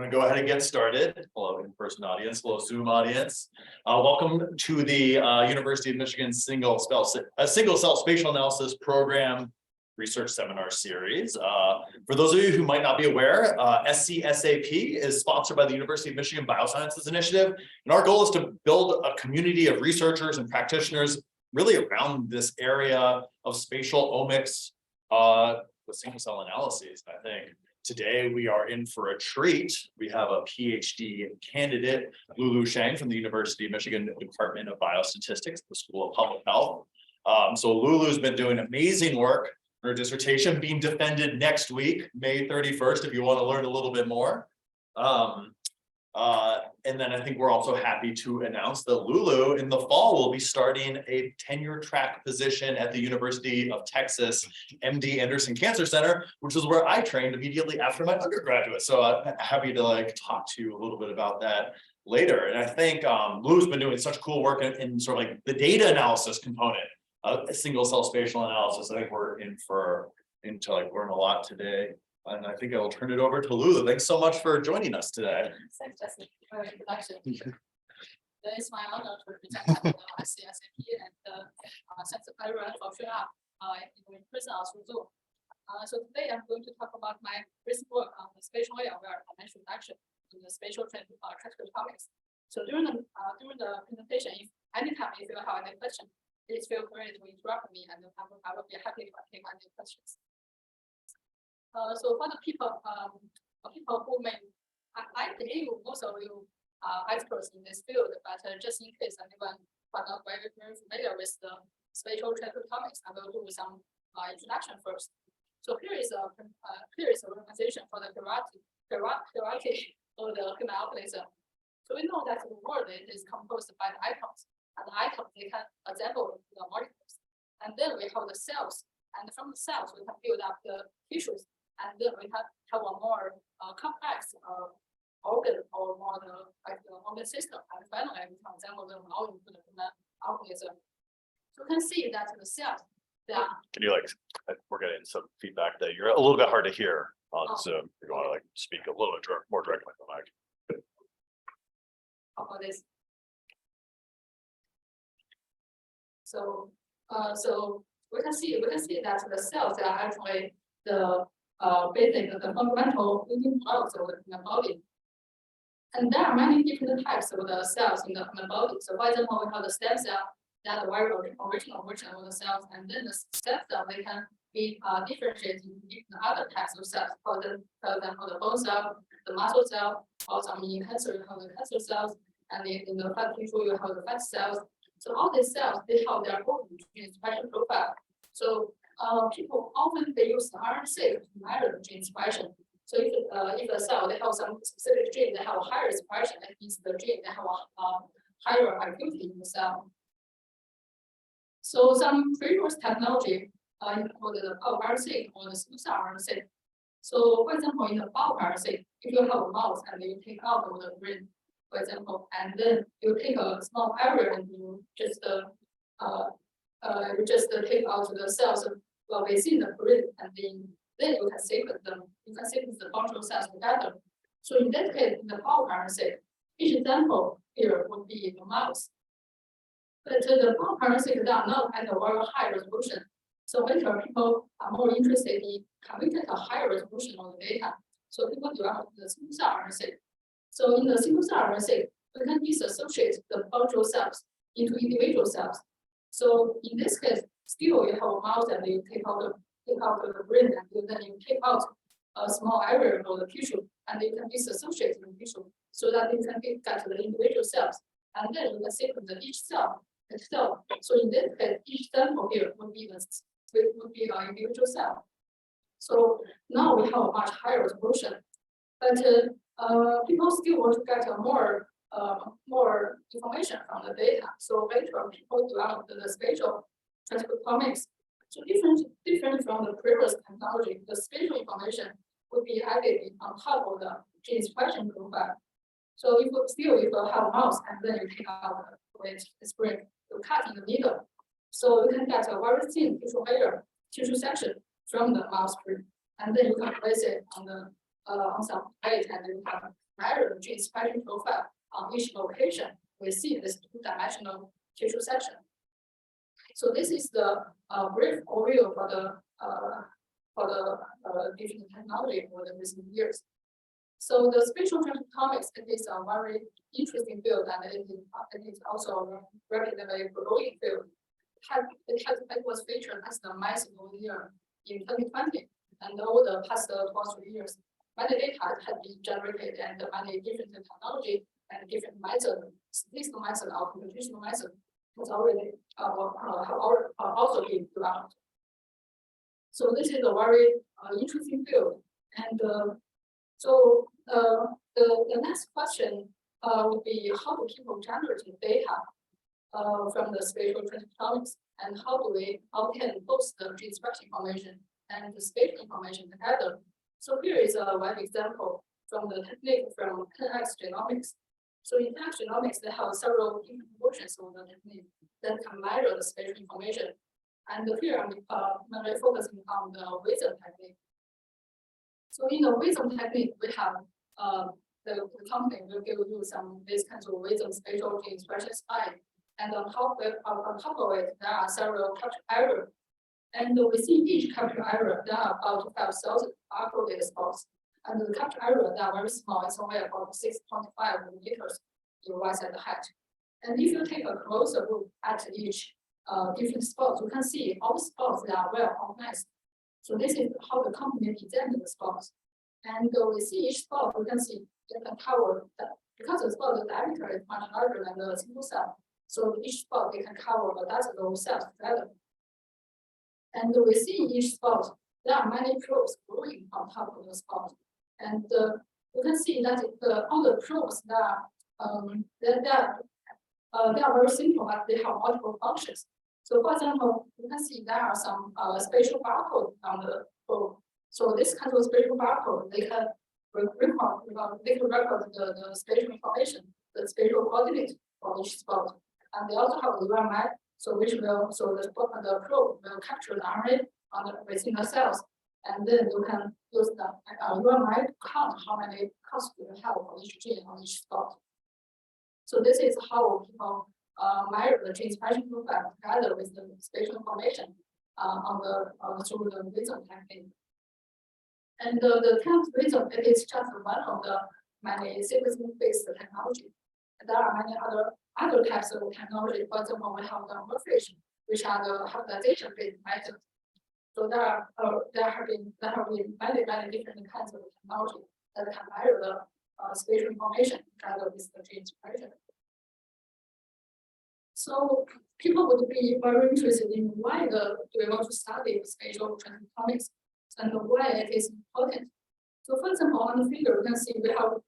We're going to go ahead and get started. Hello, in-person audience. Hello, Zoom audience. Welcome to the University of Michigan single cell spatial analysis program research seminar series. For those of you who might not be aware, SCSAP is sponsored by the University of Michigan Biosciences Initiative, and our goal is to build a community of researchers and practitioners really around this area of spatial omics with single cell analyses. I think today we are in for a treat. We have a PhD candidate, Lulu Shang from the University of Michigan Department of Biostatistics, the School of Public Health. So Lulu's been doing amazing work. Her dissertation being defended next week, May 31st, if you want to learn a little bit more. And then I think we're also happy to announce that Lulu in the fall will be starting a tenure track position at the University of Texas MD Anderson Cancer Center, which is where I trained immediately after my undergraduate. So I'm happy to talk to you a little bit about that later. And I think Lulu's been doing such cool work in sort of the data analysis component of single cell spatial analysis. I think we're in to learn a lot today. And I think I will turn it over to Lulu. Thanks so much for joining us today. Thanks, Justin, for the introduction. It's my honor to present the SCSAP and thanks everyone for showing up in person or through Zoom. So today I'm going to talk about my recent work on the spatially aware dimension reduction in the spatial transcriptomics. So during the presentation, if anytime if you have any question, please feel free to interrupt me, and I will be happy to take any questions. So for the people who may, I believe most of you are experts in this field, but just in case anyone are not very familiar with the spatial transcriptomics, I will do some introduction first. So here is a organization for the hierarchy of the human organism. So we know that the world is composed by the atoms, and the atoms they can assemble the molecules, and then we have the cells, and from the cells we can build up the tissues. And then we have a more complex organ or more the organ system. And finally, we can assemble them all into the human organism. So you can see that the cells, Can you we're getting some feedback that you're a little bit hard to hear on Zoom. You want to speak a little bit more directly with the mic. How about this? So we can see that the cells are actually the the fundamental building blocks of the human body. And there are many different types of the cells in the human body. So for example, we have the stem cell, that the very original version of the cells, and then the stem cell, they can be differentiated into other types of cells. For example, the bone cell, the muscle cell, also in cancer, you have the cancer cells, and in the fat tissue, you have the fat cells. So all these cells, they have their own gene expression profile. So people often they use the RNA to measure the gene expression. So if a cell they have some specific gene that have a higher expression, that means the gene that have a higher activity in the cell. So some previous technology included the bulk RNA or the single-cell RNA. So for example, in the bulk RNA, if you have a mouse and you take out of the brain, for example, and then you take a small area and you just take out the cells within the brain, and then you can sequence them. You can sequence the functional cells together. So in that case, in the bulk RNA, each example here would be a mouse. But the bulk RNA are not at a very high resolution. So later, people are more interested in computing a higher resolution of the data. So people develop the single cell RNA. So in the single cell RNA, we can disassociate the functional cells into individual cells. So in this case, still you have a mouse and you take out the brain, and then you take out a small area of the tissue, and you can disassociate the tissue so that you can get to the individual cells, and then you can sequence each cell itself. So in this case, each sample here would be an individual cell. So now we have a much higher resolution, but people still want to get more information from the data. So later, people developed the spatial transcriptomics. So different from the previous technology, the spatial information would be added on top of the gene expression profile. So if you have a mouse and then you take out the spring, you cut in the middle. So you can get a very thin tissue layer, tissue section from the mouse spring, and then you can place it on the on some plate and you have measure the gene expression profile on each location, we see this two-dimensional tissue section. So this is the brief overview for the digital technology for the recent years. So the spatial transcriptomics is a very interesting field, and it is also a rapidly growing field. It was featured as the milestone year in 2020, and over the past 2 or 3 years, many data has been generated, and many different technology and different methods, statistical method or computational method, has already also been developed. So this is a very interesting field, and so the next question would be, how do people generate data from the spatial transcriptomics, and how do we obtain both the gene expression information and the spatial information together? So here is a one example from the technique from 10x genomics. So in 10x genomics, they have several different versions of the technique that can measure the spatial information. And here I'm mainly focusing on the wisdom technique. So in the wisdom technique, we have the company will give you some these kinds of wisdom spatial gene expression spike. And on top of it, there are several capture errors. And within each capture error, there are about 5,000 barcoded spots. And the capture error, they are very small, it's only about 6.5 millimeters in rise at the height. And if you take a closer look at each different spots, you can see all the spots that are well organized. So this is how the company designed the spots. And within each spot, you can see it can cover that because the spot diameter is much larger than the single cell. So each spot they can cover a dozen of cells together. And within each spot, there are many probes growing on top of the spot. And you can see that all the probes they are very simple, but they have multiple functions. So for example, you can see there are some spatial barcode on the probe. So this kind of spatial barcode, they can record the spatial information, the spatial coordinate for each spot. And they also have the UMI, so the probe will capture the RNA within the cells. And then you can use the UMI to count how many counts you have for each gene on each spot. So this is how people measure the gene expression profile together with the spatial information through the wisdom technique. And the 10th wisdom, it is just one of the many sequencing-based technology. There are many other types of technology. For example, we have the morphation, which are the hybridization-based methods. So there have been many different kinds of technology that can measure the spatial information together with the gene expression. So people would be very interested in why do we want to study spatial transcriptomics and why it is important. So for example, on the figure, you can see we have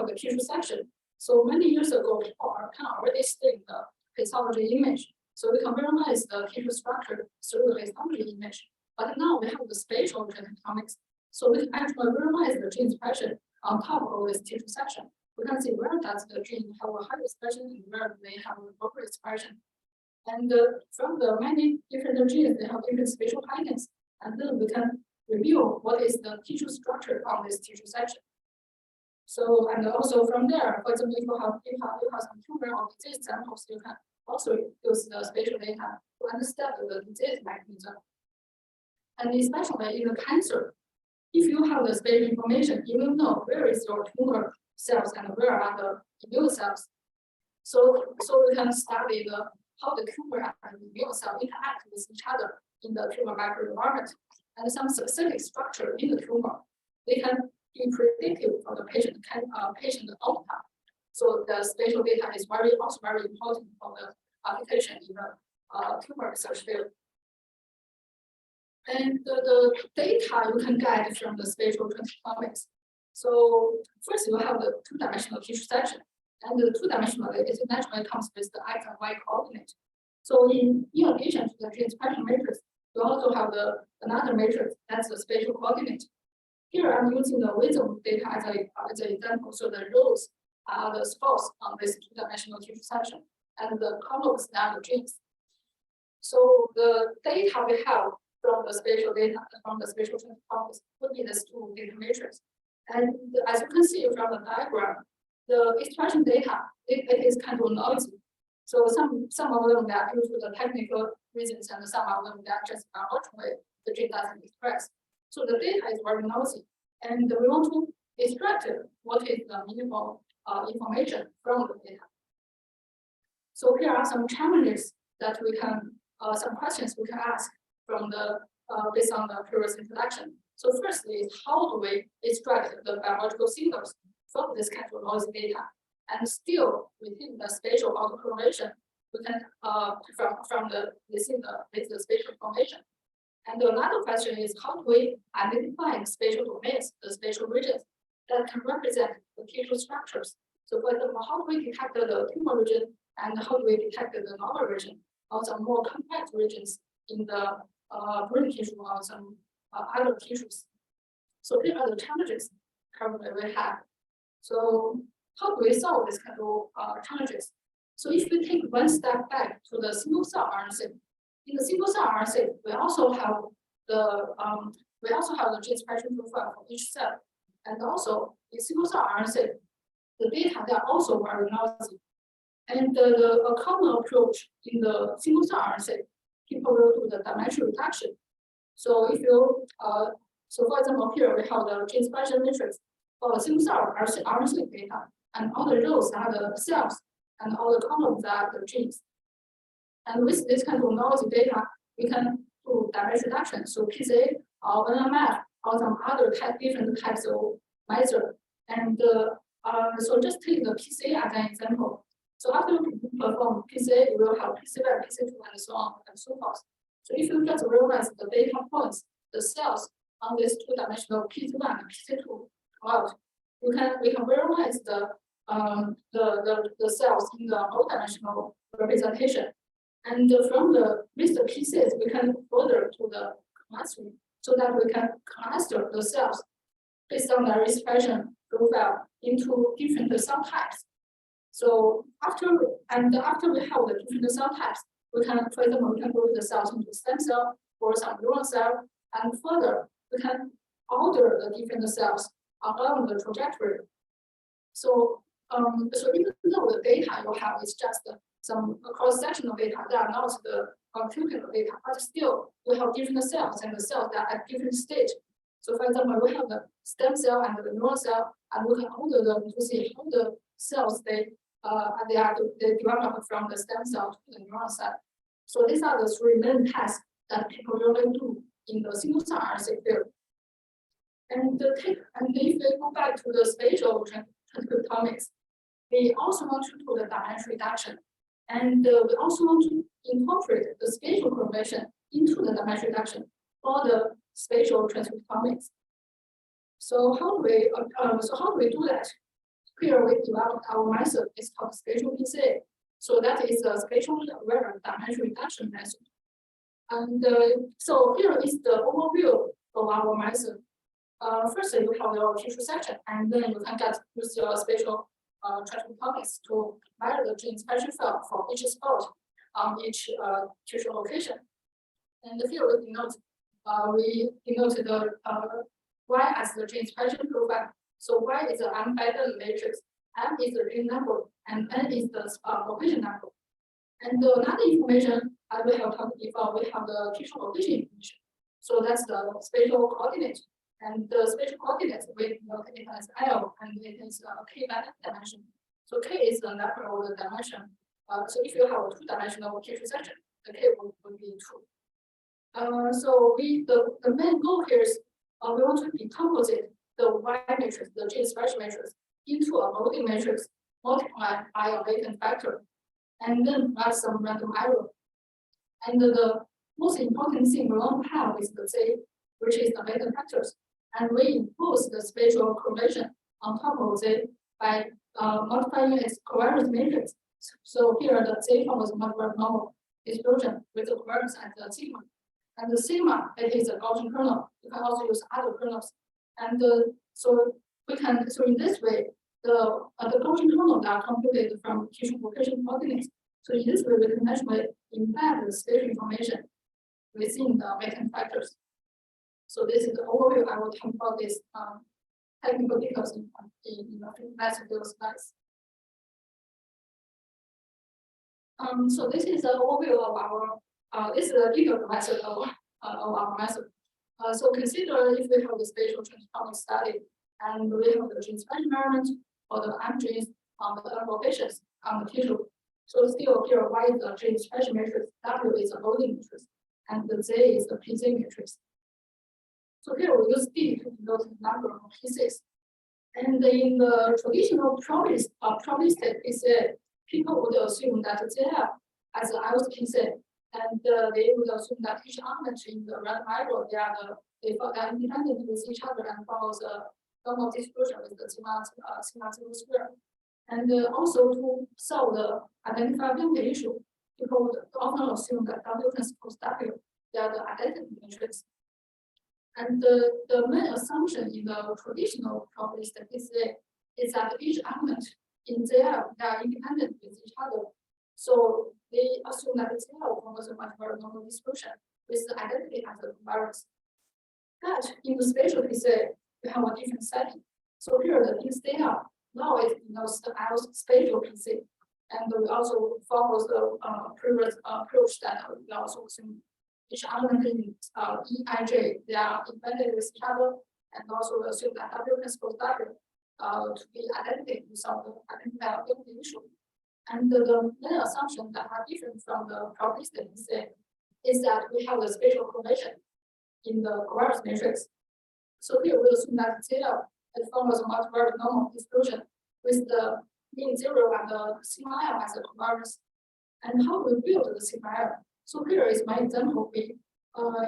the tissue section. So many years ago, people can already stain the histology image. So we can visualize the tissue structure through the histology image. But now we have the spatial transcriptomics. So we can actually visualize the gene expression on top of this tissue section. We can see where does the gene have a high expression and where they have a lower expression. And from the many different genes, they have different spatial patterns. And then we can review what is the tissue structure on this tissue section. So, and also from there, for example, if you have some tumor or disease samples, you can also use the spatial data to understand the disease mechanism. And especially in the cancer, if you have the spatial information, you will know where is your tumor cells and where are the immune cells. So we can study how the tumor and the immune cell interact with each other in the tumor microenvironment, and some specific structure in the tumor. They can be predictive for the patient outcome. So the spatial data is also very important for the application in the tumor research field. And the data you can get from the spatial transcriptomics. So first you have the two-dimensional tissue section, and the two-dimensional it naturally comes with the X and Y coordinate. So in addition to the gene expression matrix, you also have another matrix that's the spatial coordinate. Here I'm using the wisdom data as an example. So the rows are the spots on this two-dimensional tissue section, and the columns are the genes. So the data we have from the spatial data, from the spatial transcriptomics would be this two data matrix. And as you can see from the diagram, the extraction data, it is kind of noisy. So some of them that due to the technical reasons, and some of them that just unfortunately the gene doesn't express. So the data is very noisy, and we want to extract what is the minimal information from the data. So here are some challenges that we can, some questions we can ask from the based on the previous introduction. So firstly, is how do we extract the biological signals from this kind of noisy data, and still within the spatial autocorrelation, we can from the within the spatial information. And another question is how do we identify spatial domains, the spatial regions that can represent the tissue structures. So for example, how do we detect the tumor region, and how do we detect the normal region, or some more complex regions in the brain tissue or some other tissues. So these are the challenges currently we have. So how do we solve this kind of challenges? So if we take one step back to the single cell RNA, in the single cell RNA, we also have the gene expression profile for each cell, and also in single cell RNA, the data they are also very noisy. And a common approach in the single cell RNA, people will do the dimension reduction. So if you so for example, here we have the gene expression matrix for the single cell RNA data, and all the rows are the cells, and all the columns are the genes. And with this kind of noisy data, we can do dimension reduction, so PCA or NMF or some other different types of measure. And so just take the PCA as an example. So after you perform PCA, you will have PC1, PC2, and so on and so forth. So if you just realize the data points, the cells on this two-dimensional PC1 and PC2 out, we can realize the cells in the multi-dimensional representation. And from with the PCs, we can further to the clustering so that we can cluster the cells based on their expression profile into different cell types. So after we have the different cell types, we can, for example, we can group the cells into stem cell or some neuron cell, and further we can order the different cells along the trajectory. So so even though the data you have is just some cross-sectional data, they are not the longitudinal data, but still we have different cells and the cells that are at different stage. So for example, we have the stem cell and the neuron cell, and we can order them to see how the cells they develop from the stem cell to the neuron cell. So these are the three main tasks that people really do in the single cell RNA field. And if we go back to the spatial transcriptomics, we also want to do the dimension reduction, and we also want to incorporate the spatial correlation into the dimension reduction for the spatial transcriptomics. So how do we do that? Here we developed our method. It's called spatial PCA. So that is a spatially aware dimension reduction method. And so here is the overview of our method. First, you have your tissue section, and then you can use your spatial transcriptomics to measure the gene expression file for each spot on each tissue location. And here we denote the Y as the gene expression profile. So Y is the embedded matrix, M is the gene number, and N is the location number. And another information, as we have talked before, we have the tissue location information. So that's the spatial coordinate. And the spatial coordinates we denote it as L, and it is a K dimension. So K is the number of the dimension. So if you have a two-dimensional tissue section, the K will be 2. So the main goal here is we want to decompose the Y matrix, the gene expression matrix, into a loading matrix multiplied by a latent factor, and then add some random error. And the most important thing we want to have is the Z, which is the latent factors. And we impose the spatial correlation on top of Z by multiplying its covariance matrix. So here the Z follows multiple normal distribution with the covariance at the sigma. And the sigma, it is a Gaussian kernel. You can also use other kernels. And so in this way, the Gaussian kernels are computed from tissue location coordinates. So in this way, we can actually embed the spatial information within the latent factors. So this is the overview. I will talk about this technical details in the next few slides. So this is an overview of our, this is a detailed method of our method. So consider if we have the spatial transcriptomics study and we have the gene expression environment or the M genes on the locations on the tissue. So still here, Y is the gene expression matrix, W is a loading matrix, and the Z is the PZ matrix. So here we use D to denote the number of pieces. And in the traditional probabilistic PCA, people would assume that ZF as an IOS PCA, and they would assume that each element in the red arrow, they are independent with each other and follows the normal distribution with the sigma zero square. And also to solve the identifiability issue, people would often assume that W transpose W, they are the identity matrix. And the main assumption in the traditional probabilistic PCA is that each element in ZF, they are independent with each other. So they assume that ZF follows a much more normal distribution with the identity as the covariance. But in the spatial PCA, we have a different setting. So here the things data now it knows the IOS spatial PCA. And we also follow the previous approach that we also assume each element in EIJ, they are independent with each other, and also assume that W transpose W to be identical to solve the identifiability issue. And the main assumption that are different from the probabilistic is that we have a spatial correlation in the covariance matrix. So here we assume that zeta it follows a multivariate normal distribution with the mean zero and the sigma L as a covariance. And how we build the sigma L? So here is my example. We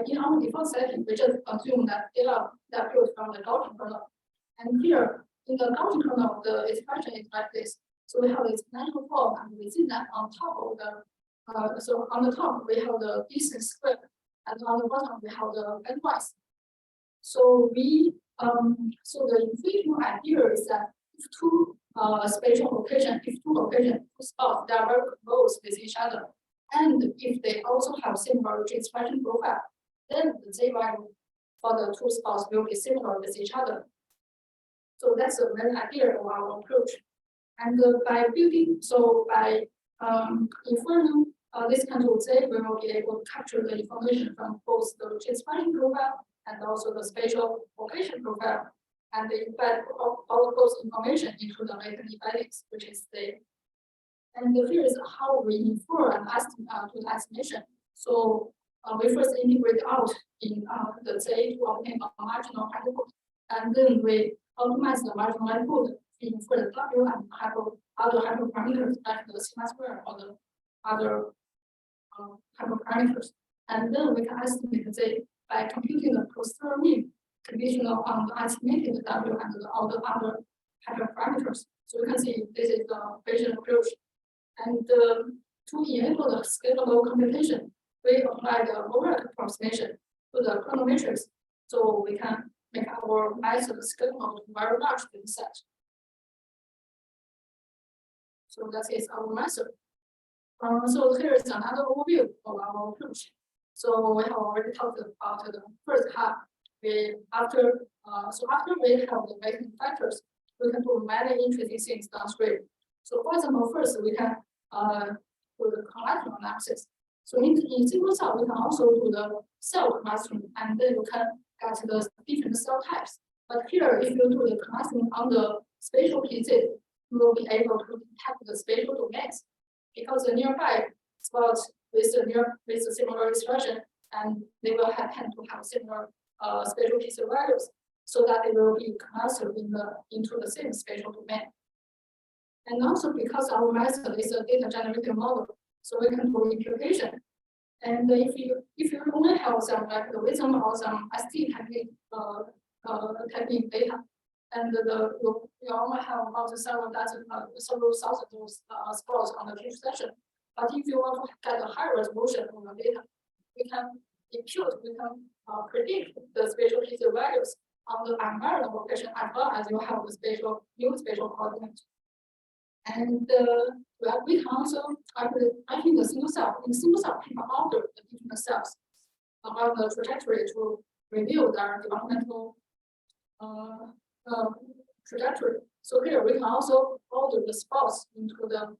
in our default setting, we just assume that data that built from the Gaussian kernel. And here in the Gaussian kernel, the expression is like this. So we have this exponential form, and within that, on top of the so on the top we have the distance squared, and on the bottom we have the endwise. So we so the intuitive idea is that if two spatial locations, two spots, they are very close with each other, and if they also have similar expression profile, then the Z value for the two spots will be similar with each other. So that's the main idea of our approach. And by building, so by inferring this kind of Z, we will be able to capture the information from both the expression profile and also the spatial location profile, and embed all of those information into the latent embeddings, which is the. And here is how we infer and to the estimation. So we first integrate out in the Z to obtain a marginal hyperput, and then we optimize the marginal input to infer the W and other hyperparameters like the sigma square or the other hyperparameters. And then we can estimate the Z by computing the posterior mean conditional on the estimated W and all the other hyperparameters. So you can see this is the Bayesian approach. And to enable the scalable computation, we apply the Vorak approximation to the kernel matrix, so we can make our method scalable to very large data set. So that is our method. So here is another overview of our approach. So we have already talked about the first half. After we have the weighting factors, we can do many interesting things downstream. So for example, first we can do the collateral analysis. So in single cell, we can also do the cell clustering, and then you can get the different cell types. But here, if you do the clustering on the spatial PZ, you will be able to detect the spatial domains because the nearby spots with the similar expression, and they will tend to have similar spatial PZ values, so that they will be clustered into the same spatial domain. And also because our method is a data generated model, so we can do imputation. And if you only have some like the wisdom or some ST technique data, and you only have about several thousand spots on the tissue section. But if you want to get a higher resolution of the data, we can impute, we can predict the spatial PZ values on the environment location as well as you have the new spatial coordinate. And we can also in the single cell, we can order the different cells about the trajectory to review their developmental trajectory. So here we can also order the spots into the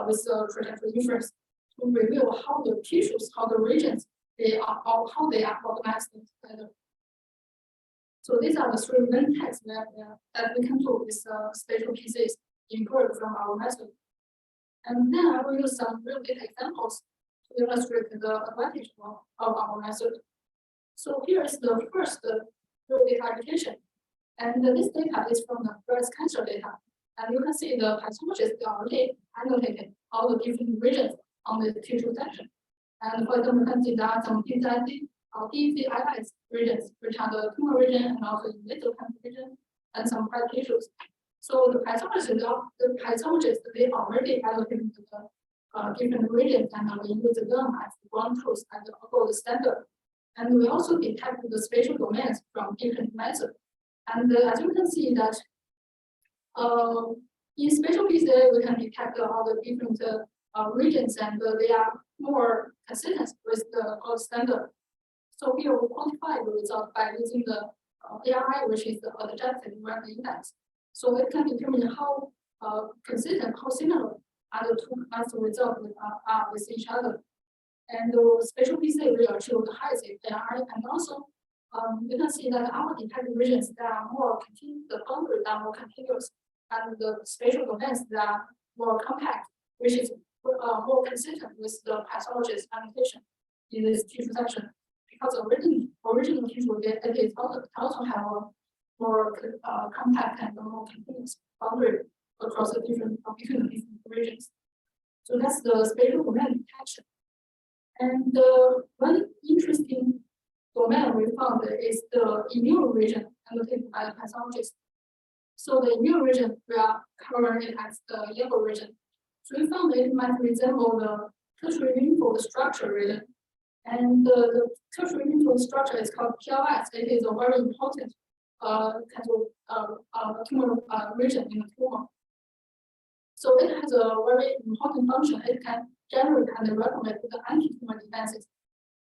with the trajectory inference to reveal how the tissues, how the regions they are, or how they are organized together. So these are the three main tasks that we can do with spatial pieces inferred from our method. And then I will use some real data examples to illustrate the advantage of our method. So here is the first real data application. And this data is from the breast cancer data. And you can see the pathologists already annotated all the different regions on the tissue section. And for example, you can see there are some DCID or DCIS regions, which are the tumor region and also the little cancer region, and some white tissues. So the pathologists, they already allocated the different regions, and we use them as the ground truth and the gold standard. And we also detect the spatial domains from different methods. And as you can see that in spatial PCA, we can detect all the different regions, and they are more consistent with the gold standard. So here we quantify the result by using the ARI, which is the adjusted random index. So it can determine how consistent, how similar are the two class results are with each other. And the spatial PCA will achieve the highest ARI, and also you can see that our detected regions that are more continuous, the boundaries are more continuous, and the spatial domains that are more compact, which is more consistent with the pathologist's annotation in this tissue section. Because original tissue it is also have a more compact and more continuous boundary across the different regions. So that's the spatial domain detection. And one interesting domain we found is the immune region annotated by the pathologist. So the immune region we are covering it as the yellow region. So we found it might resemble the tertiary lymphoid structure region. And the tertiary lymphoid structure is called PLS. It is a very important kind of tumor region in the tumor. So it has a very important function. It can generate and regulate the anti-tumor defenses.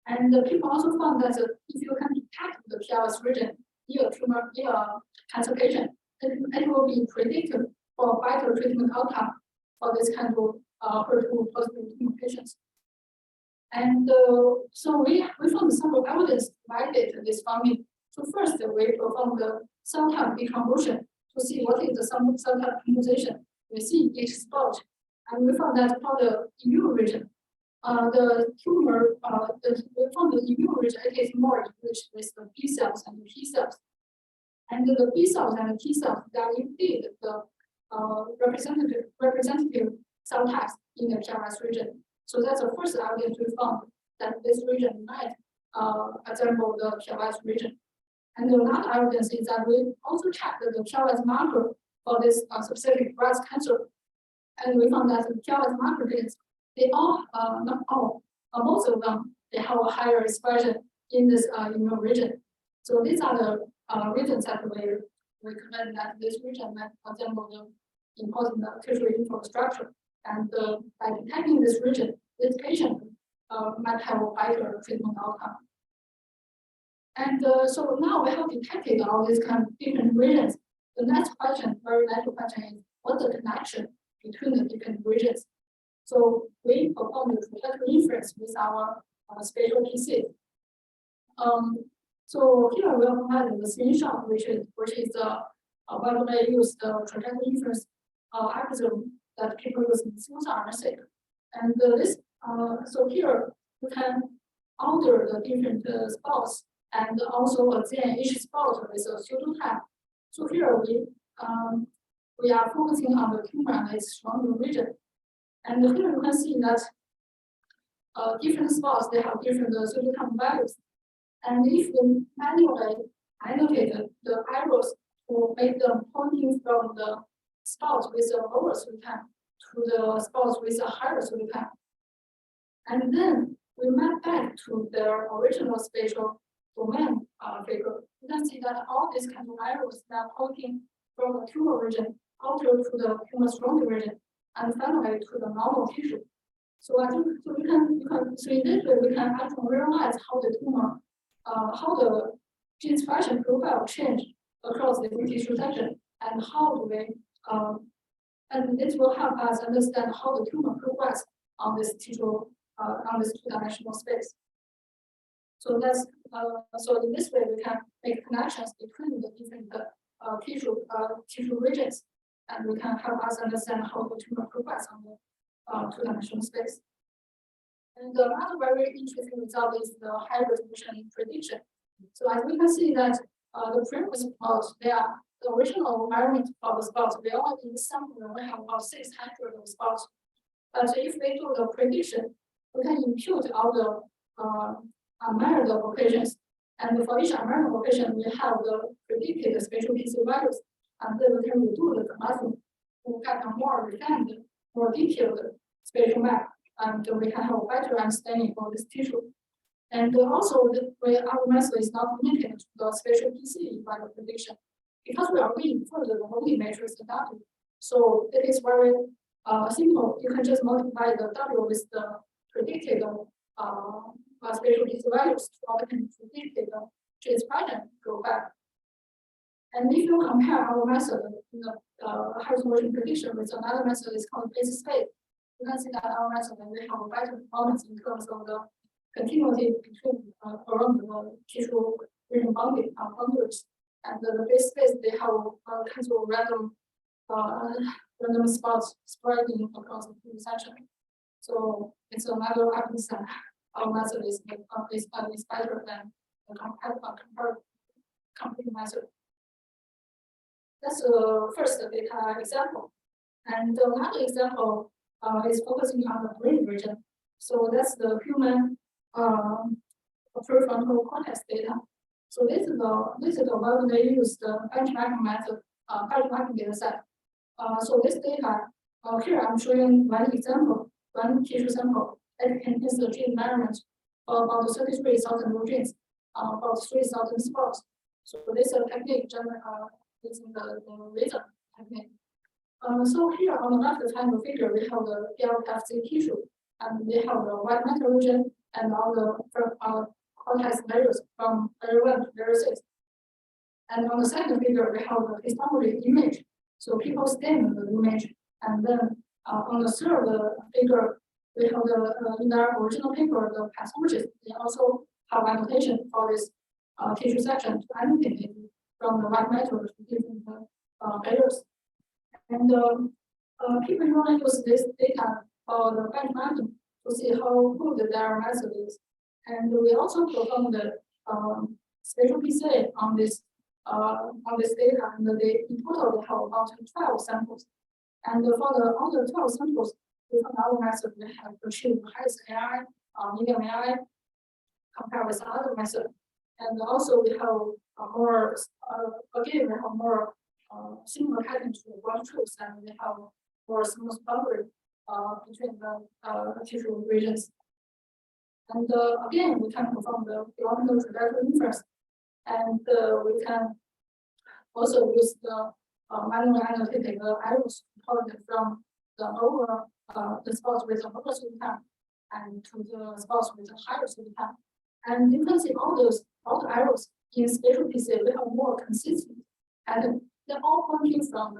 And people also found that if you can detect the PLS region in a cancer patient, it will be predictive for better treatment outcome for this kind of HER2 positive tumor patients. And so we found several evidence to validate this finding. So first, we performed the cell type decomposition to see what is the cell type composition we see each spot. And we found that for the immune region, the tumor, we found the immune region it is more enriched with the B cells and the T cells. And the B cells and the T cells that indeed the representative cell types in the PLS region. So that's the first evidence we found that this region might resemble the PLS region. And another evidence is that we also checked the PLS marker for this specific breast cancer. And we found that the PLS marker genes, they all, not all, most of them, they have a higher expression in this immune region. So these are the regions that we recommend that this region might resemble the important tertiary lymphoid structure. And by detecting this region, this patient might have a better treatment outcome. And so now we have detected all these kind of different regions. The next question, very natural question, is what's the connection between the different regions? So we performed the trajectory inference with our spatial PC. So here we have provided the screenshot, which is widely used trajectory inference algorithm that people use in smooth RNA. And this, so here you can order the different spots and also assign each spot with a pseudotype. So here we are focusing on the tumor and its surrounding region. And here you can see that different spots they have different pseudotype values. And if we manually annotate the arrows to make them pointing from the spots with a lower pseudotype to the spots with a higher pseudotype, and then we map back to their original spatial domain figure, you can see that all these kind of arrows are pointing from the tumor region out to the tumor surrounding region, and finally to the normal tissue. So I think so in this way we can actually realize how the tumor, how the gene expression profile change across different tissue sections, and how do we, and this will help us understand how the tumor progress on this tissue, on this two-dimensional space. So that's, so in this way we can make connections between the different tissue regions, and we can help us understand how the tumor progress on the two-dimensional space. And another very interesting result is the high resolution prediction. So as we can see that the previous plot, the original environment for the spots, we only in sample we have about 600 of spots. But if we do the prediction, we can impute all the unmeasured locations. And for each unmeasured location, we have the predicted spatial PC values. And then we can redo the mapping to get a more refined, more detailed spatial map. And we can have a better understanding of this tissue. And also, our method is not limited to the spatial PC value prediction, because we are going further the only matrix data. So it is very simple. You can just multiply the W with the predicted spatial PC values to obtain predicted trace pattern go back. And if you compare our method, the high resolution prediction with another method is called base space, you can see that our method we have a better performance in terms of the continuity between around the tissue region boundaries, and the base space they have kinds of random spots spreading across the tissue section. So it's another evidence that our method is better than the computing method. That's the first data example, and another example is focusing on the brain region. So that's the human prefrontal cortex data. So this is the one they use the benchmarking method, benchmarking data set. So this data here I'm showing one example, one tissue sample that contains the gene environment of about 33,000 new genes, about 3,000 spots. So this is a technique using the laser technique. So here on the left triangle figure, we have the PLFC tissue, and we have the white matter region and all the cortex layers from layer 1 to layer 6. And on the second figure, we have the histology image. So people scan the image, and then on the third figure, we have in their original paper, the pathologists, they also have annotation for this tissue section to annotate it from the white matter to different layers. And people usually use this data for the benchmarking to see how good their method is. And we also perform the spatial PCA on this data, and in total they have about 12 samples. And for the other 12 samples, with our method, we have achieved highest AI, medium AI, compared with other method. And also we have more, again, we have more similar pattern to the ground truth, and we have more smooth boundary between the tissue regions. And again, we can perform the biological trajectory inference, and we can also use the manually annotated arrows component from the lower the spots with a lower time and to the spots with a higher time. And you can see all the arrows in spatial PC we have more consistent, and they're all pointing from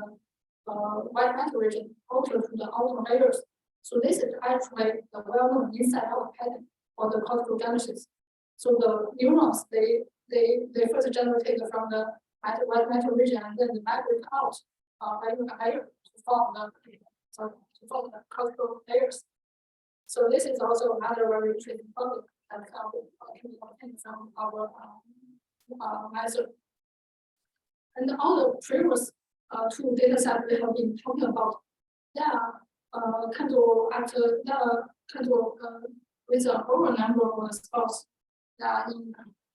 the white matter region outer to the outer layers. So this is actually the well-known inside-out pattern for the cortical genesis. So the neurons they first generated from the white matter region, and then they migrate out layer to form the cortical layers. So this is also another very interesting topic that can be obtained from our method. And all the previous two data sets we have been talking about, they are kind of with an over number of spots that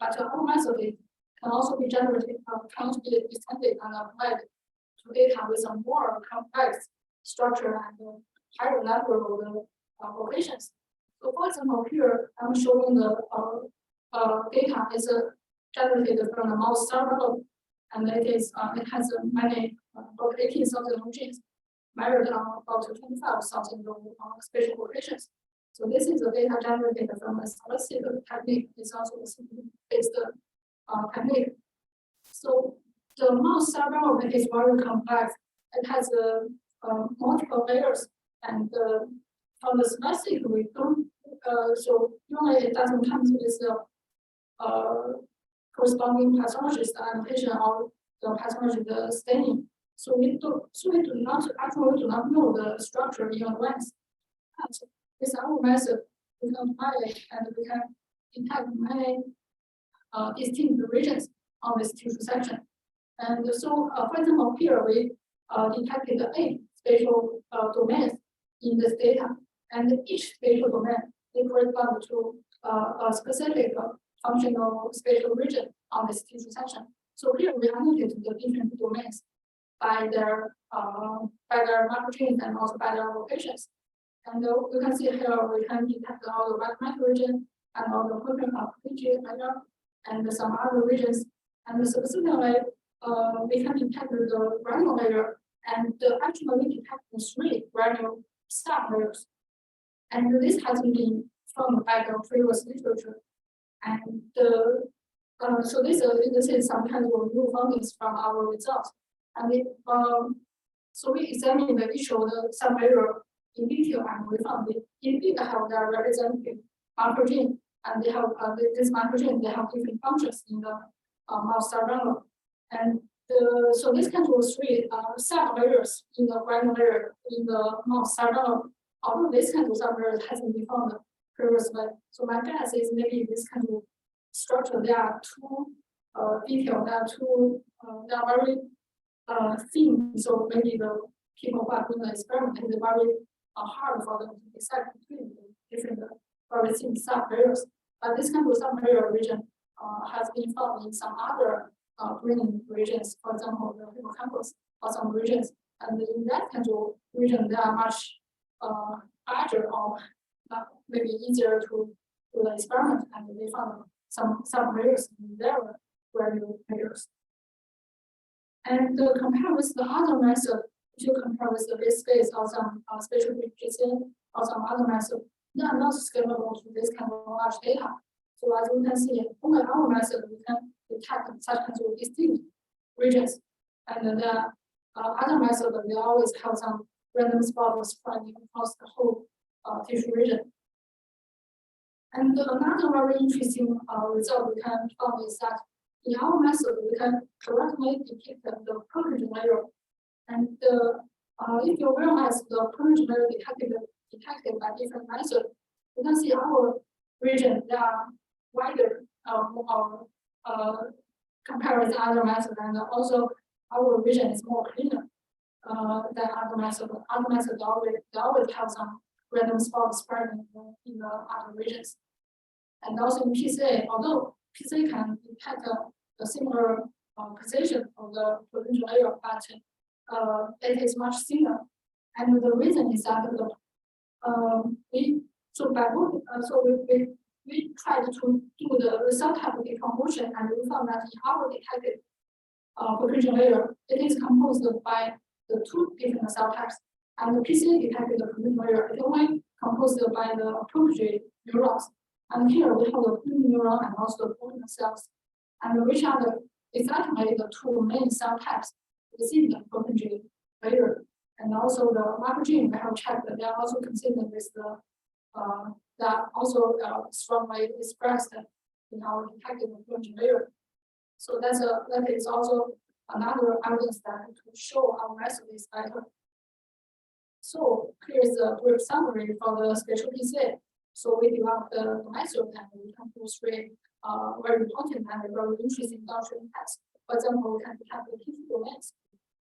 but our method can also be generated, can also be extended and applied to data with a more complex structure and higher number of the locations. So for example, here I'm showing the data is generated from the mouse server, and it has many about 18,000 genes measured on about 25,000 spatial locations. So this is the data generated from a SCSAP technique. It's also a based technique. So the mouse cell development is very complex. It has multiple layers, and from the specific we don't. So usually it doesn't come with the corresponding pathologist annotation or the pathologist staining. So we do not know the structure in advance. But with our method, we can pilot and we can detect many distinct regions on this tissue section. And so, for example, here we detected 8 spatial domains in this data, and each spatial domain they correspond to a specific functional spatial region on this tissue section. So here we annotated the different domains by their macrogenes and also by their locations. And you can see here we can detect all the white matter region and all the protein and some other regions. And specifically, we can detect the granule layer, and actually we detect the 3 granule sublayers. And this hasn't been found by the previous literature. And so this is some kind of new findings from our results. And so we examined each of the sublayer in detail, and we found they indeed have their representative macrogene, and they have this macrogene, they have different functions in the mouse cell granule. And so this kind of 3 sublayers in the granule layer in the mouse cell granule, although this kind of sublayer hasn't been found previously. So my guess is maybe this kind of structure, they are too detailed, they are very thin. So maybe the people who are doing the experiment, it's very hard for them to decide between the different very thin sublayers. But this kind of sublayer region has been found in some other green regions, for example, the hippocampus or some regions. And in that kind of region, they are much larger or maybe easier to do the experiment, and they found some sublayers in their granule layers. And compare with the other method, if you compare with the base space or some spatial PCA or some other method, they are not scalable to this kind of large data. So as you can see, only our method we can detect such kinds of distinct regions, and the other method we always have some random spot spreading across the whole tissue region. And another very interesting result we can find is that in our method we can correctly depict the permeation layer. And if you realize the permeation layer detected by different methods, you can see our region they are wider compared with other methods, and also our region is more cleaner than other methods. Other methods they always have some random spots spreading in the other regions. And also in PCA, although PCA can detect a similar position of the potential layer, but it is much thinner. And the reason is that we tried to do the cell type decomposition, and we found that in our detected potential layer, it is composed by the 2 different cell types. And the PCA detected the potential layer, it only composed by the appropriate neurons. And here we have the neuron and also the protein cells, and which are exactly the 2 main cell types within the protein layer. And also the macrogene we have checked that they are also consistent with the that also strongly expressed in our detected protein layer. So that is also another evidence that to show our method is better. So here's a brief summary for the spatial PCA. So we developed the method, and we can do 3 very important and very interesting downstream tests. For example, we can detect the tissue domains.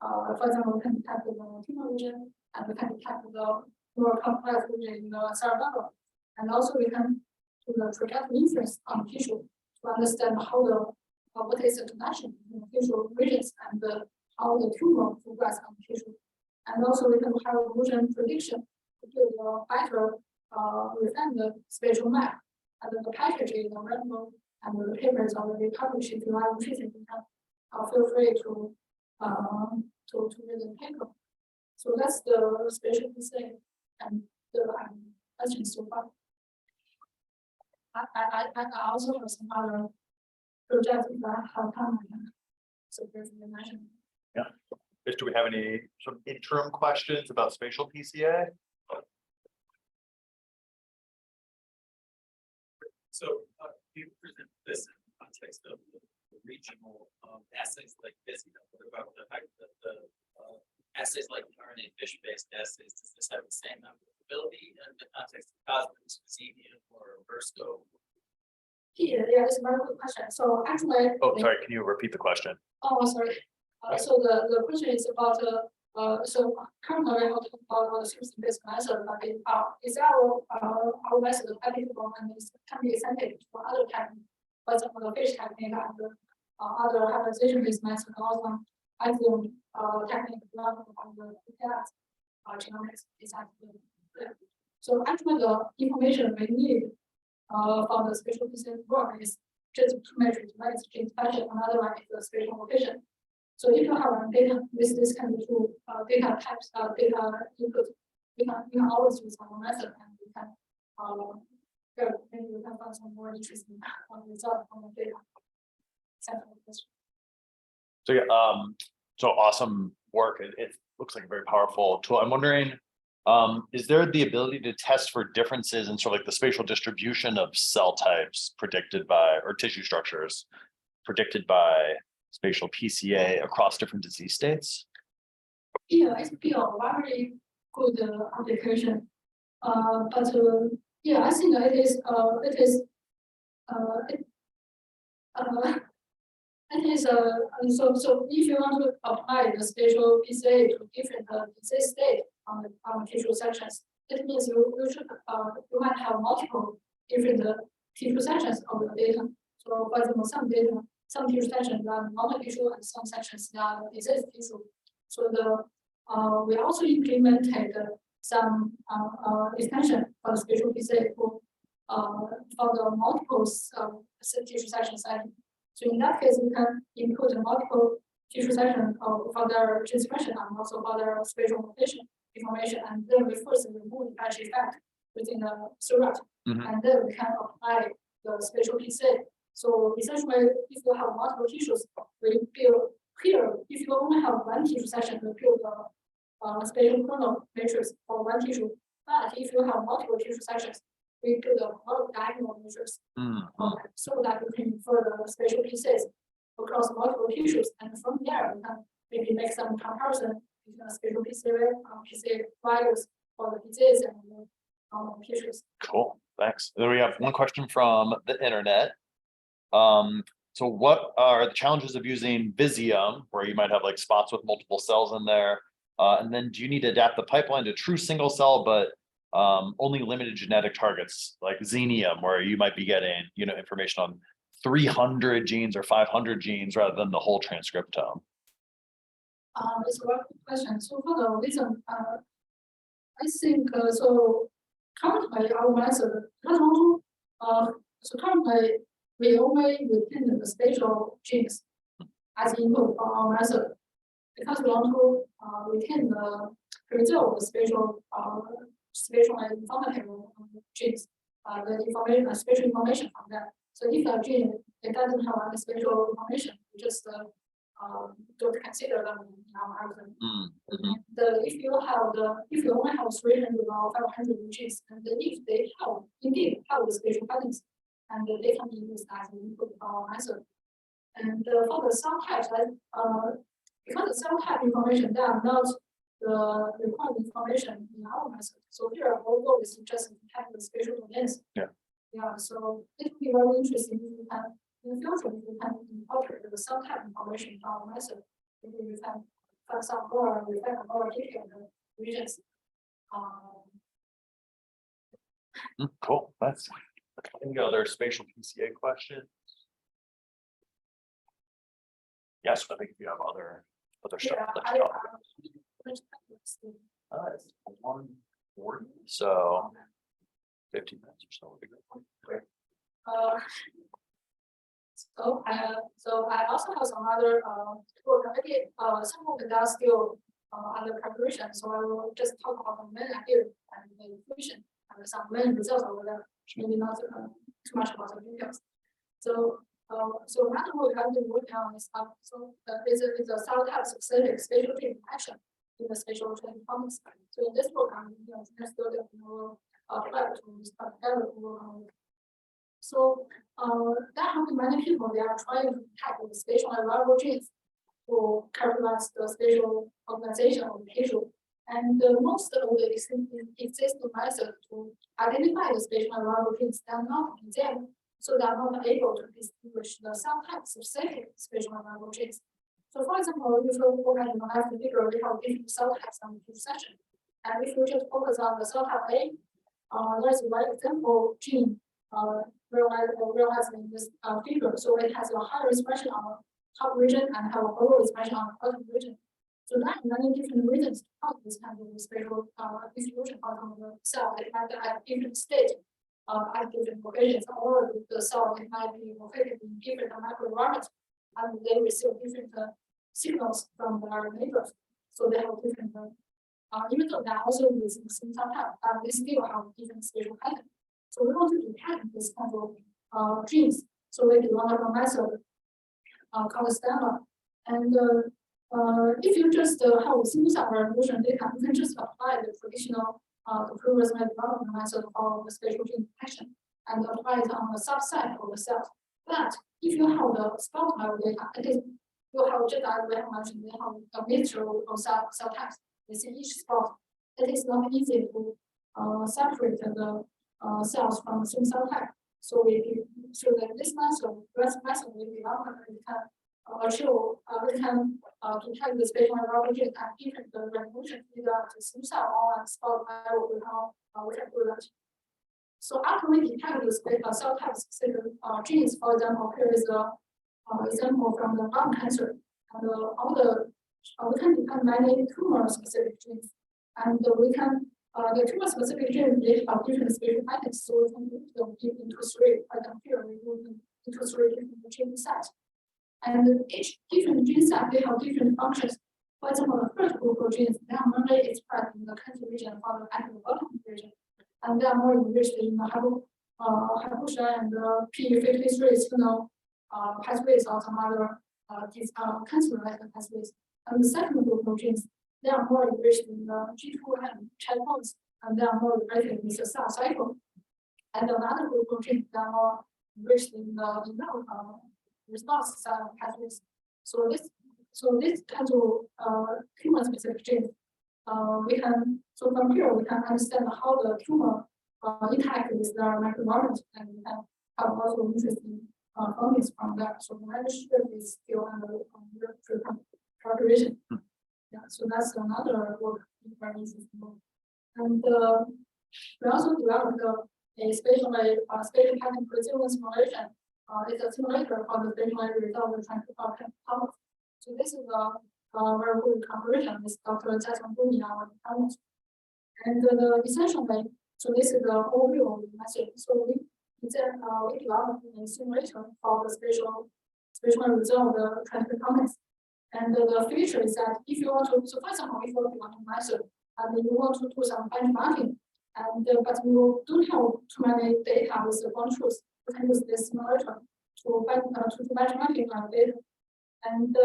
For example, we can detect the tumor region, and we can detect the more complex region in the cerebellum. And also we can do the projective inference on tissue to understand how what is the connection between the tissue regions and how the tumor progress on tissue. And also we can have a motion prediction to build a better refine the spatial map. And the package is available, and the paper is already published. If you are interested, you can feel free to read the paper. So that's the spatial PCA and the questions so far. I also have some other projects that have come. So briefly mentioned. Do we have any sort of interim questions about spatial PCA? So you present this in the context of the regional assays like this, what about the fact that the assays like RNA fish-based assays, does this have the same applicability in the context of cosmos, xenium, or Versto? Yeah, it's a very good question. So actually. Oh, sorry, can you repeat the question? Oh, sorry. So the question is about so currently we are talking about the system-based method, but is our method applicable and is can be extended for other techniques, for example, the fish technique and other hybridization-based method, also axiom technique developed by the PPS genomics is actually. So actually the information we need from the spatial PCA work is just two measures, one is gene expression, another one is the spatial location. So if you have data with this kind of two data types, data input, you can always use our method and you can maybe you can find some more interesting result from the data. So yeah, so awesome work. It looks like a very powerful tool. I'm wondering, is there the ability to test for differences in sort of like the spatial distribution of cell types predicted by, or tissue structures predicted by spatial PCA across different disease states? Yeah, it's been a very good application. But yeah, I think it is so if you want to apply the spatial PCA to different disease state on the tissue sections, it means you should you might have multiple different tissue sections of the data. So for example, some tissue sections are normal tissue and some sections are disease tissue. So we also implemented some extension for the spatial PCA for the multiple tissue sections. So in that case, we can include multiple tissue sections for their gene expression and also for their spatial location information, and then we first remove the batch effect within the surrogate, and then we can apply the spatial PCA. So essentially, if you have multiple tissues, we build here. If you only have one tissue section, we build the spatial kernel matrix for one tissue. But if you have multiple tissue sections, we build a diagonal matrix so that we can infer the spatial PCAs across multiple tissues, and from there we can maybe make some comparison between the spatial PCA values for the disease and the normal tissues. Cool, thanks. Then we have one question from the internet. So what are the challenges of using Visium, where you might have like spots with multiple cells in there? And then do you need to adapt the pipeline to true single cell, but only limited genetic targets like xenium, where you might be getting, information on 300 genes or 500 genes rather than the whole transcriptome? It's a very good question. So for the reason, I think so currently our method, so currently we only retain the spatial genes as input for our method because we want to retain the preserve the spatial and informative genes, the information, spatial information from that. So if a gene it doesn't have any spatial information, we just don't consider them in our algorithm. If you only have 300 or 500 genes, and if they indeed have the spatial patterns, and they can be used as an input for our method. And for the cell types, because the cell type information, they are not the required information in our method. So here our goal is to just have the spatial domains. Yeah, so it will be very interesting if we can in the future if we can incorporate the cell type information in our method. Maybe we can find some more detailed regions. Cool, that's any other spatial PCA questions? Yes, I think if you have other stuff. It's 1:40, so 15 minutes or so would be good. So I also have some other work. Maybe some of them are still under preparation. So I will just talk about the main idea and the information and some main results over there. Maybe not too much about the details. So So another one we have been working on is is a cell type specific spatial tree detection in the spatial transcriptomics. So in this program, student will apply to this particular program. So there have been many people they are trying to detect the spatial and variable genes to characterize the spatial organization of the tissue. And most of the existing methods to identify the spatial and variable genes are not there. So they are not able to distinguish the cell type specific spatial and variable genes. So for example, if you look at the left figure, we have different cell types on each section. And if you just focus on the cell type A, there's one example gene realized in this figure. So it has a higher expression on the top region and have a lower expression on the bottom region. So there are many different reasons to cause this kind of spatial distribution of the cell. It might be at different state, at different locations, or the cell it might be located in different microenvironments, and they receive different signals from their neighbors. So they have different, even though they are also using the same cell type, they still have different spatial pattern. So we want to detect this kind of genes. So we develop a method called SCSAP. And if you just have a single cell resolution data, you can just apply the traditional the previous development method of the spatial gene detection and apply it on a subset of the cells. But if you have the spot level data, it is you have just as we have mentioned, they have a mixture of cell types within each spot. It is not easy to separate the cells from the same cell type. So that this method we develop, we can achieve we can detect the spatial and variable genes at different resolutions, either at the same cell or at spot level. We can do that. So after we detect the cell type specific genes, for example, here is a example from the lung cancer, and we can detect many tumor specific genes, and we can the tumor specific genes they have different spatial patterns, so we can group them into three. For example, here we group them into three different gene sets, and each different gene set they have different functions. For example, the first group of genes they are mainly expressed in the cancer region, followed by the bottom region, and they are more enriched in the hypoxia and the P53 signal pathways or some other these cancer-related pathways. And the second group of genes, they are more enriched in the G2 and checkpoints, and they are more related with the cell cycle. And another group of genes, they are more enriched in the response cell pathways. So this kind of tumor-specific genes, from here we can understand how the tumor interact with the microenvironment, and we can have also interesting findings from that. So the manuscript is still under preparation. Yeah, so that's another work very interesting. And we also developed a spatial pattern precision simulation. It's a simulator for the spatial result of transcriptomics. So this is a very good collaboration with Dr. Jason Buni, our department. And essentially, so this is the overview of the method. So we developed a simulation for the spatial result of the transcriptomics. And the feature is that if you want to, so for example, if you want to method and you want to do some benchmarking, and but you don't have too many data with the one truth, you can use this simulator to benchmarking data. And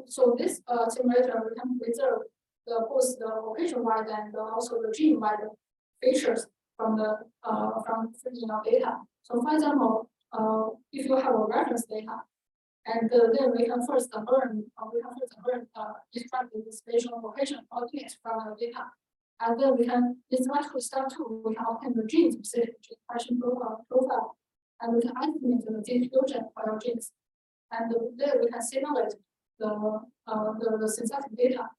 so this simulator we can preserve both the location-wide and also the gene-wide features from the data. So for example, if you have a reference data, and then we can first learn extract the spatial location coordinates from the data, and then we can step 2, we can obtain the gene specific expression profile, and we can estimate the distribution for your genes, and then we can simulate the synthetic data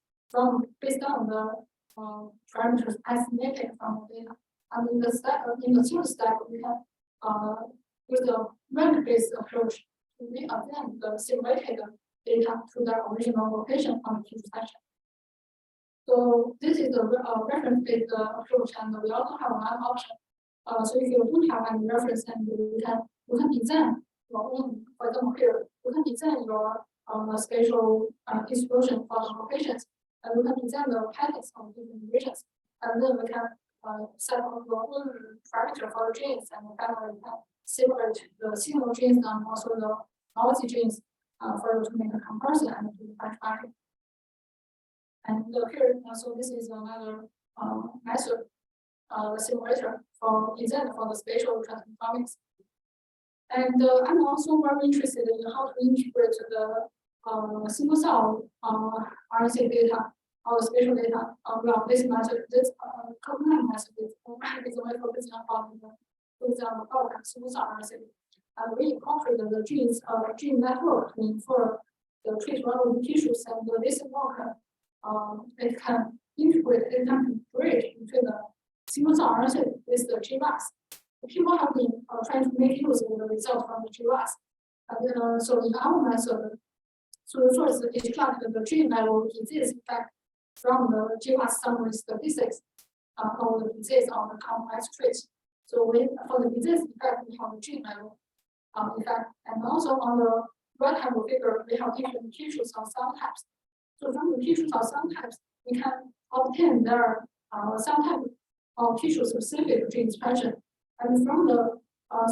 based on the parameters estimated from the data. And in the third step, we can use the rank-based approach to reattend the simulated data to their original location on the tissue section. So this is the reference-based approach, and we also have another option. So if you don't have any reference, then you can design your own. For example, here you can design your spatial distribution for the locations, and we can design the patterns of different regions, and then we can set of your own parameter for the genes, and finally you can separate the single genes and also the multi genes for you to make a comparison and do the benchmarking. And here, so this is another method, the simulator for design for the spatial transcriptomics. And I'm also very interested in how to integrate the single cell RNA data or spatial data. Well, this method, this Computational method is only focusing on the single cell RNA. And we incorporate the genes gene network to infer the trait relevant tissues, and this work it can integrate, it can bridge between the single cell RNA with the GWAS. People have been trying to make use of the result from the GWAS. And so in our method, so first extract the gene level disease effect from the GWAS summary statistics of the disease on the complex traits. So for the disease effect, we have the gene level effect, and also on the right-hand figure, we have different tissues or cell types. So from the tissues or cell types, we can obtain their cell type or tissue-specific gene expression. And from the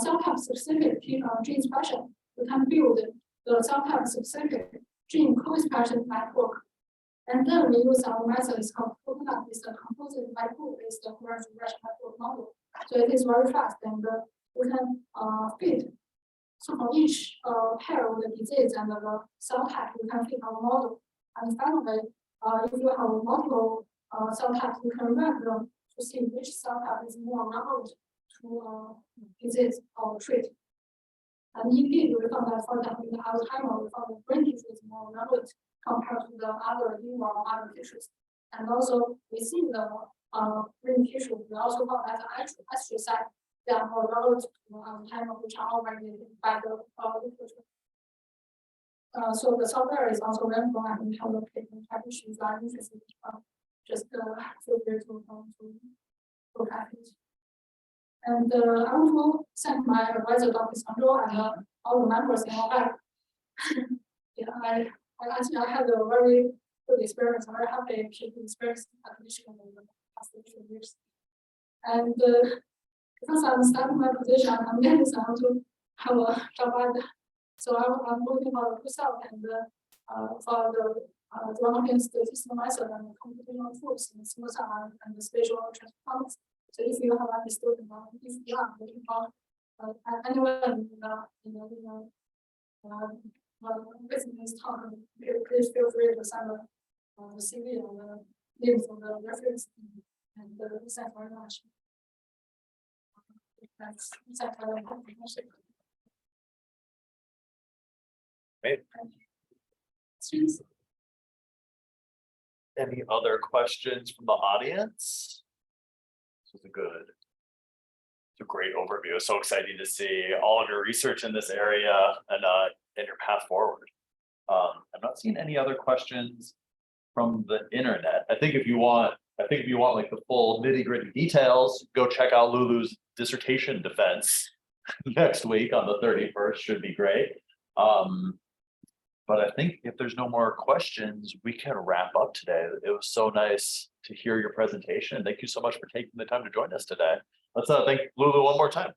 cell type-specific gene expression, we can build the cell type-specific gene co-expression network. And then we use our method is called Computational, is the composite network-based regression network model. So it is very fast, and we can fit. So for each pair of the disease and the cell type, we can fit our model. And finally, if you have multiple cell types, you can rank them to see which cell type is more relevant to disease or trait. And indeed, we found that, for example, in the Alzheimer, we found the brain tissue is more relevant compared to the other liver or other tissues. And also, within the brain tissue, we also found that the SCSAP, they are more relevant to Alzheimer, which are already by the literature. So the software is also available, and we have located issues are interested. Just feel free to look at it. And I want to thank my advisor, Dr. Sandro, and all the members in our lab. Yeah, I actually had a very good experience. I'm very happy to experience at Michigan in the past 2 years. And because I'm starting my position, I'm getting someone to have a job ad. So I'm looking for the result and for the developing statistical method and the computational tools in single cell and the spatial transcriptomics. So if you have any student, if you are looking for anyone in the business talk, please feel free to send the CV and the names of the reference, and thank very much. That's Great. Any other questions from the audience? This was it's a great overview. So exciting to see all of your research in this area and your path forward. I'm not seeing any other questions from the internet. I think if you want like the full nitty-gritty details, go check out Lulu's dissertation defense next week on the 31st. Should be great. But I think if there's no more questions, we can wrap up today. It was so nice to hear your presentation. Thank you so much for taking the time to join us today. Let's thank Lulu one more time.